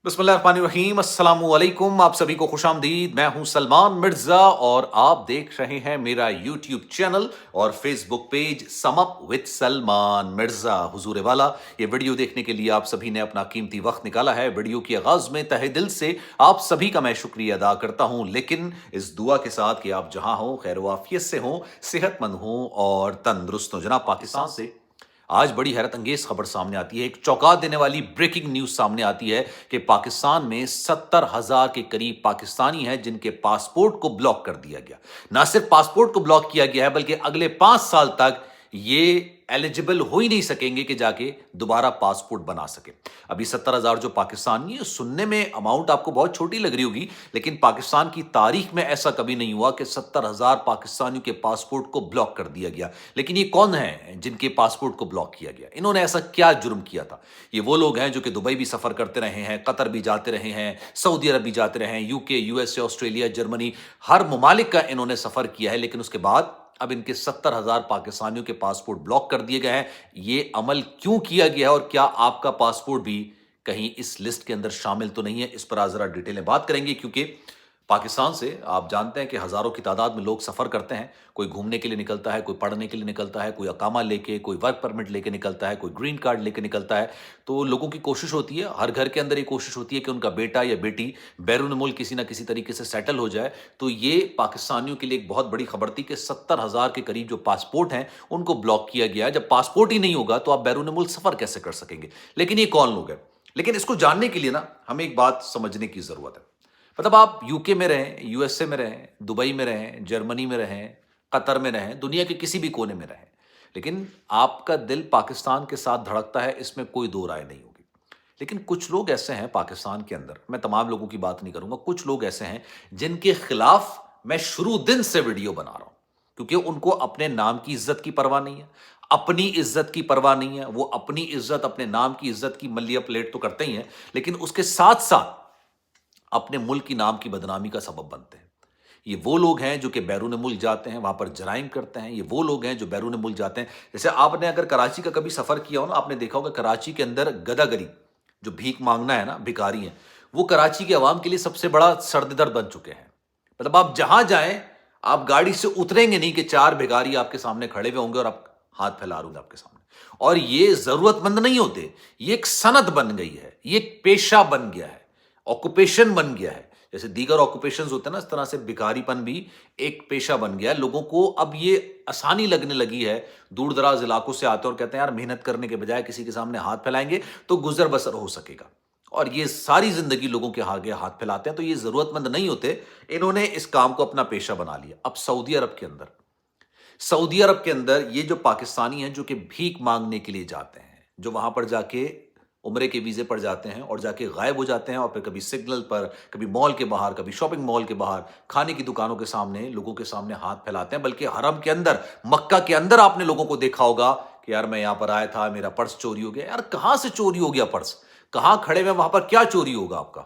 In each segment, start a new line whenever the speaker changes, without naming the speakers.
बिस्मिल्लाहिर्रहमानिर्रहीम, अस्सलामु अलैकुम। आप सभी को खुशामदीद। मैं हूं सलमान मिर्जा और आप देख रहे हैं मेरा यूट्यूब चैनल और Facebook page sum up with Salman Mirza. हुजूर वाला, ये वीडियो देखने के लिए आप सभी ने अपना कीमती वक्त निकाला है। वीडियो की आगाज में तहे दिल से आप सभी का मैं शुक्रिया अदा करता हूं, लेकिन इस दुआ के साथ कि आप जहां हो खैर वाफियत से हो, सेहतमंद हो और तंदुरुस्त हो। जनाब, पाकिस्तान से आज बड़ी हैरत अंगेज खबर सामने आती है। एक चौंका देने वाली ब्रेकिंग न्यूज सामने आती है कि पाकिस्तान में 70,000 के करीब पाकिस्तानी हैं जिनके पासपोर्ट को ब्लॉक कर दिया गया। ना सिर्फ पासपोर्ट को ब्लॉक किया गया है, बल्कि अगले 5 साल तक ये एलिजिबल हो ही नहीं सकेंगे कि जाके दोबारा पासपोर्ट बना सके। अभी 70,000 जो पाकिस्तानी है, सुनने में अमाउंट आपको बहुत छोटी लग रही होगी, लेकिन पाकिस्तान की तारीख में ऐसा कभी नहीं हुआ कि 70,000 पाकिस्तानियों के पासपोर्ट को ब्लॉक कर दिया गया। लेकिन ये कौन है जिनके पासपोर्ट को ब्लॉक किया गया? इन्होंने ऐसा क्या जुर्म किया था? ये वो लोग हैं जो कि दुबई भी सफर करते रहे हैं, कतर भी जाते रहे हैं, सऊदी अरब भी जाते रहे हैं, यूके, यूएसए, ऑस्ट्रेलिया, जर्मनी, हर ममालिक का इन्होंने सफर किया है। लेकिन उसके बाद अब इनके 70,000 पाकिस्तानियों के पासपोर्ट ब्लॉक कर दिए गए हैं। ये अमल क्यों किया गया है और क्या आपका पासपोर्ट भी कहीं इस लिस्ट के अंदर शामिल तो नहीं है? इस पर आज जरा डिटेल में बात करेंगे, क्योंकि पाकिस्तान से आप जानते हैं कि हजारों की तादाद में लोग सफर करते हैं। कोई घूमने के लिए निकलता है, कोई पढ़ने के लिए निकलता है, कोई अकामा लेके, कोई वर्क परमिट लेके निकलता है, कोई ग्रीन कार्ड लेके निकलता है। तो लोगों की कोशिश होती है, हर घर के अंदर ये कोशिश होती है कि उनका बेटा या बेटी बैरून मुल्क किसी ना किसी तरीके से सेटल हो जाए। तो ये पाकिस्तानियों के लिए एक बहुत बड़ी खबर थी कि 70,000 के करीब जो पासपोर्ट हैं उनको ब्लॉक किया गया है। जब पासपोर्ट ही नहीं होगा तो आप बैरून मुल्क सफर कैसे कर सकेंगे? लेकिन ये कौन लोग हैं? लेकिन इसको जानने के लिए ना हमें एक बात समझने की जरूरत है। मतलब आप यूके में रहें, यूएसए में रहें, दुबई में रहें, जर्मनी में रहें, कतर में रहें, दुनिया के किसी भी कोने में रहें, लेकिन आपका दिल पाकिस्तान के साथ धड़कता है, इसमें कोई दो राय नहीं होगी। लेकिन कुछ लोग ऐसे हैं पाकिस्तान के अंदर, मैं तमाम लोगों की बात नहीं करूंगा, कुछ लोग ऐसे हैं जिनके खिलाफ मैं शुरू दिन से वीडियो बना रहा हूं, क्योंकि उनको अपने नाम की इज्जत की परवाह नहीं है, अपनी इज्जत की परवाह नहीं है। वो अपनी इज्जत, अपने नाम की इज्जत की मल्लिया प्लेट तो करते ही हैं, लेकिन उसके साथ साथ अपने मुल्क की नाम की बदनामी का सबब बनते हैं। ये वो लोग हैं जो कि बैरून मुल्क जाते हैं, वहां पर जराइम करते हैं। ये वो लोग हैं जो बैरून मुल्क जाते हैं, जैसे आपने अगर कराची का कभी सफर किया हो ना, आपने देखा होगा कराची के अंदर गदागरी, जो भीख मांगना है ना, भिखारी हैं, वो कराची के अवाम के लिए सबसे बड़ा सर्द बन चुके हैं। मतलब आप जहां जाएं, आप गाड़ी से उतरेंगे नहीं कि चार भिखारी आपके सामने खड़े हुए होंगे और आप हाथ फैला रहे होंगे आपके सामने। और ये जरूरतमंद नहीं होते, ये एक सनत बन गई है, ये एक पेशा बन गया है, ऑक्यूपेशन बन गया है। जैसे दीगर ऑक्यूपेशंस होते हैं ना, इस तरह से भिखारीपन भी एक पेशा बन गया है। लोगों को अब ये आसानी लगने लगी है, दूर दराज इलाकों से आते हैं और कहते हैं यार मेहनत करने के बजाय किसी के सामने हाथ फैलाएंगे तो गुजर बसर हो सकेगा, और ये सारी जिंदगी लोगों के आगे हाथ फैलाते हैं। तो ये जरूरतमंद नहीं होते, इन्होंने इस काम को अपना पेशा बना लिया। अब सऊदी अरब के अंदर ये जो पाकिस्तानी हैं जो कि भीख मांगने के लिए जाते हैं, जो वहां पर जाके उम्रे के वीजे पर जाते हैं और जाके गायब हो जाते हैं, और फिर कभी सिग्नल पर, कभी मॉल के बाहर, कभी शॉपिंग मॉल के बाहर, खाने की दुकानों के सामने लोगों के सामने हाथ फैलाते हैं। बल्कि हरम के अंदर, मक्का के अंदर आपने लोगों को देखा होगा कि यार मैं यहां पर आया था, मेरा पर्स चोरी हो गया। यार कहां से चोरी हो गया पर्स? कहां खड़े हुए, वहां पर क्या चोरी होगा आपका?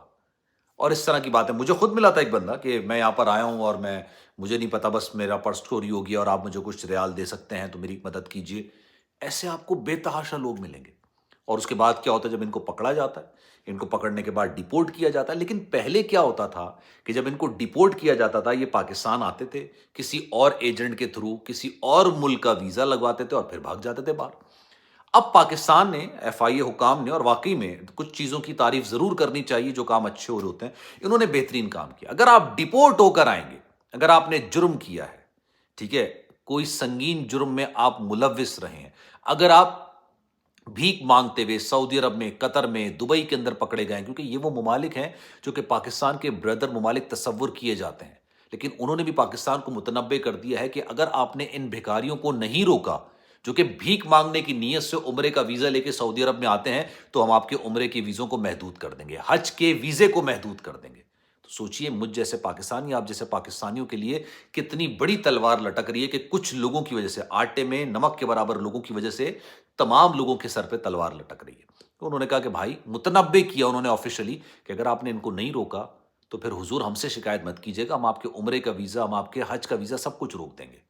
और इस तरह की बातें, मुझे खुद मिला था एक बंदा कि मैं यहाँ पर आया हूँ और मुझे नहीं पता, बस मेरा पर्स चोरी हो गया और आप मुझे कुछ रियाल दे सकते हैं तो मेरी मदद कीजिए। ऐसे आपको बेतहाशा लोग मिलेंगे। और उसके बाद क्या होता है, जब इनको पकड़ा जाता है, इनको पकड़ने के बाद डिपोर्ट किया जाता है। लेकिन पहले क्या होता था कि जब इनको डिपोर्ट किया जाता था, ये पाकिस्तान आते थे, किसी और एजेंट के थ्रू किसी और मुल्क का वीजा लगवाते थे और फिर भाग जाते थे बाहर। अब पाकिस्तान ने, एफआईए हुकाम ने, और वाकई में कुछ चीजों की तारीफ जरूर करनी चाहिए, जो काम अच्छे हो रहे होते हैं, इन्होंने बेहतरीन काम किया। अगर आप डिपोर्ट होकर आएंगे, अगर आपने जुर्म किया है, ठीक है, कोई संगीन जुर्म में आप मुलविस रहे हैं, अगर आप भीख मांगते हुए सऊदी अरब में, कतर में, दुबई के अंदर पकड़े गए, क्योंकि ये वो ममालिक हैं जो कि पाकिस्तान के ब्रदर ममालिक तस्वुर किए जाते हैं, लेकिन उन्होंने भी पाकिस्तान को मुतनब्बे कर दिया है कि अगर आपने इन भिखारियों को नहीं रोका जो कि भीख मांगने की नीयत से उम्रे का वीजा लेके सऊदी अरब में आते हैं, तो हम आपके उम्रे के वीजों को महदूद कर देंगे, हज के वीजे को महदूद कर देंगे। तो सोचिए, मुझ जैसे पाकिस्तानी, आप जैसे पाकिस्तानियों के लिए कितनी बड़ी तलवार लटक रही है कि कुछ लोगों की वजह से, आटे में नमक के बराबर लोगों की वजह से तमाम लोगों के सर पे तलवार लटक रही है। तो उन्होंने कहा कि भाई, मुतनब्बे किया उन्होंने ऑफिशियली कि अगर आपने इनको नहीं रोका तो फिर हुजूर हमसे शिकायत मत कीजिएगा, हम आपके उम्रे का वीजा, हम आपके हज का वीजा सब कुछ रोक देंगे।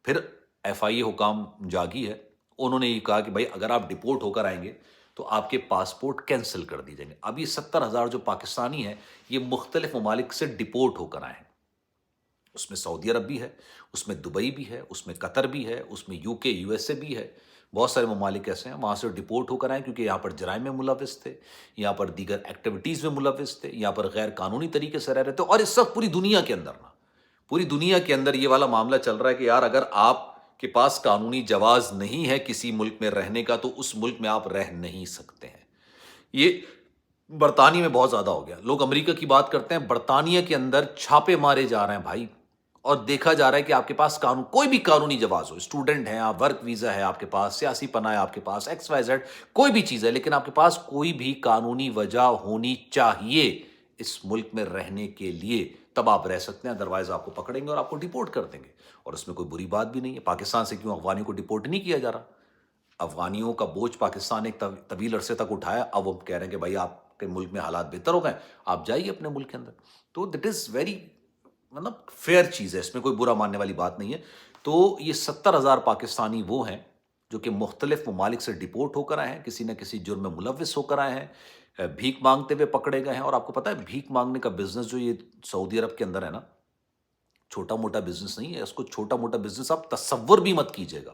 फिर एफआईए हुकाम जागी है, उन्होंने ये कहा कि भाई अगर आप डिपोर्ट होकर आएंगे تو آپ کے پاسپورٹ کینسل کر دی جائیں گے. اب یہ 70,000 جو پاکستانی ہیں یہ مختلف ممالک سے ڈپورٹ ہو کر آئے ہیں. اس میں سعودی عرب بھی ہے، اس میں دبئی بھی ہے، اس میں قطر بھی ہے، اس میں یو کے یو ایس اے بھی ہے. بہت سارے ممالک ایسے ہیں وہاں سے ڈپورٹ ہو کر آئے کیونکہ یہاں پر جرائم میں ملوث تھے، یہاں پر دیگر ایکٹیویٹیز میں ملوث تھے، یہاں پر غیر قانونی طریقے سے رہ رہے تھے. اور اس وقت پوری دنیا کے اندر پوری دنیا کے اندر یہ والا معاملہ چل رہا ہے کہ یار اگر آپ کے پاس قانونی جواز نہیں ہے کسی ملک میں رہنے کا تو اس ملک میں آپ رہ نہیں سکتے ہیں. یہ برطانیہ میں بہت زیادہ ہو گیا. لوگ امریکہ کی بات کرتے ہیں، برطانیہ کے اندر چھاپے مارے جا رہے ہیں بھائی، اور دیکھا جا رہا ہے کہ آپ کے پاس کوئی بھی قانونی جواز ہو، اسٹوڈنٹ ہیں آپ، ورک ویزا ہے آپ کے پاس، سیاسی پناہ ہے آپ کے پاس، ایکس وائی زیڈ کوئی بھی چیز ہے، لیکن آپ کے پاس کوئی بھی قانونی وجہ ہونی چاہیے اس ملک میں رہنے کے لیے، تب آپ رہ سکتے ہیں. ادروائز آپ کو پکڑیں گے اور آپ کو ڈپورٹ کر دیں گے. اور اس میں کوئی بری بات بھی نہیں ہے. پاکستان سے کیوں افغانیوں کو ڈپورٹ نہیں کیا جا رہا؟ افغانیوں کا بوجھ پاکستان ایک طویل عرصے تک اٹھایا، اب وہ کہہ رہے ہیں کہ بھائی آپ کے ملک میں حالات بہتر ہو گئے، آپ جائیے اپنے ملک کے اندر. تو دیٹ از ویری مطلب فیئر چیز ہے، اس میں کوئی برا ماننے والی بات نہیں ہے. تو یہ 70,000 پاکستانی وہ ہیں جو کہ مختلف ممالک سے ڈپورٹ ہو کر آئے ہیں، کسی نہ کسی جرم میں ملوث ہو کر آئے ہیں، بھیک مانگتے ہوئے پکڑے گئے ہیں. اور آپ کو پتہ ہے بھیک مانگنے کا بزنس جو یہ سعودی عرب کے اندر ہے نا، چھوٹا موٹا بزنس نہیں ہے. اس کو چھوٹا موٹا بزنس آپ تصور بھی مت کیجیے گا.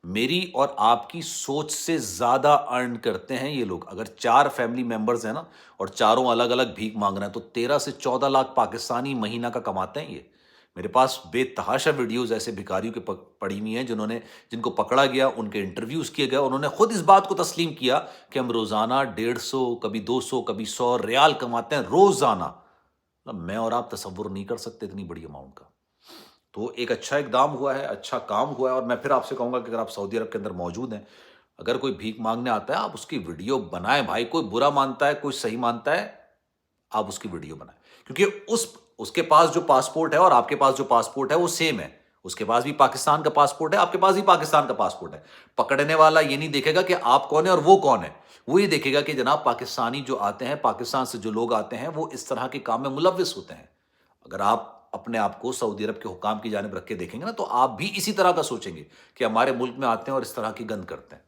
میری اور آپ کی سوچ سے زیادہ ارن کرتے ہیں یہ لوگ. اگر 4 فیملی ممبرز ہیں نا اور چاروں الگ الگ بھیک مانگ رہے ہیں تو 13 سے 14 لاکھ پاکستانی مہینہ کا کماتے ہیں یہ. میرے پاس بے تحاشا ویڈیوز ایسے بھکاریوں کے پڑی ہوئی ہیں جن کو پکڑا گیا، ان کے انٹرویوز کیے گئے، انہوں نے خود اس بات کو تسلیم کیا کہ ہم روزانہ 150 کبھی 200 کبھی 100 ریال کماتے ہیں روزانہ. میں اور آپ تصور نہیں کر سکتے اتنی بڑی اماؤنٹ کا. تو ایک اچھا اقدام ہوا ہے، اچھا کام ہوا ہے. اور میں پھر آپ سے کہوں گا کہ اگر آپ سعودی عرب کے اندر موجود ہیں، اگر کوئی بھیک مانگنے آتا ہے آپ اس کی ویڈیو بنائیں بھائی. کوئی برا مانتا ہے، کوئی صحیح مانتا ہے، آپ اس کی ویڈیو بنائیں. کیونکہ اس کے پاس جو پاسپورٹ ہے اور آپ کے پاس جو پاسپورٹ ہے وہ سیم ہے. اس کے پاس بھی پاکستان کا پاسپورٹ ہے، آپ کے پاس بھی پاکستان کا پاسپورٹ ہے. پکڑنے والا یہ نہیں دیکھے گا کہ آپ کون ہیں اور وہ کون ہے، وہ یہ دیکھے گا کہ جناب پاکستانی جو آتے ہیں، پاکستان سے جو لوگ آتے ہیں وہ اس طرح کے کام میں ملوث ہوتے ہیں. اگر آپ اپنے آپ کو سعودی عرب کے حکام کی جانب رکھ کے دیکھیں گے نا تو آپ بھی اسی طرح کا سوچیں گے کہ ہمارے ملک میں آتے ہیں اور اس طرح کی گند کرتے ہیں.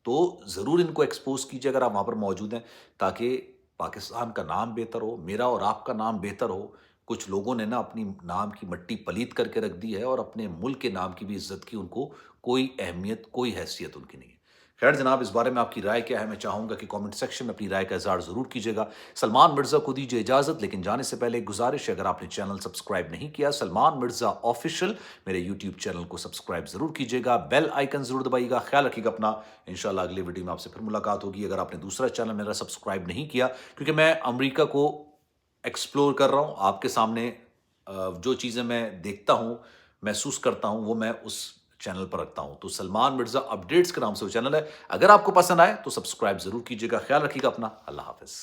تو ضرور ان کو ایکسپوز کیجیے اگر آپ وہاں پر موجود ہیں، تاکہ پاکستان کا نام بہتر ہو، میرا اور آپ کا نام بہتر ہو. کچھ لوگوں نے نا اپنی نام کی مٹی پلیت کر کے رکھ دی ہے اور اپنے ملک کے نام کی بھی عزت کی ان کو کوئی اہمیت، کوئی حیثیت ان کی نہیں ہے. خیر جناب، اس بارے میں آپ کی رائے کیا ہے؟ میں چاہوں گا کہ کامنٹ سیکشن میں اپنی رائے کا اظہار ضرور کیجیے گا. سلمان مرزا کو دیجیے اجازت، لیکن جانے سے پہلے ایک گزارش ہے، اگر آپ نے چینل سبسکرائب نہیں کیا سلمان مرزا آفیشیل میرے یوٹیوب چینل کو سبسکرائب ضرور کیجیے گا، بیل آئیکن ضرور دبائیے گا. خیال رکھیے گا اپنا. انشاءاللہ اگلی ویڈیو میں آپ سے پھر ملاقات ہوگی. اگر آپ نے دوسرا چینل میرا سبسکرائب نہیں کیا، کیونکہ میں امریکہ کو ایکسپلور کر رہا ہوں، آپ کے سامنے جو چیزیں میں دیکھتا ہوں، محسوس کرتا ہوں، وہ میں اس چینل پر رکھتا ہوں. تو سلمان مرزا اپڈیٹس کے نام سے وہ چینل ہے. اگر آپ کو پسند آئے تو سبسکرائب ضرور کیجیے گا. خیال رکھیے گا اپنا. اللہ حافظ.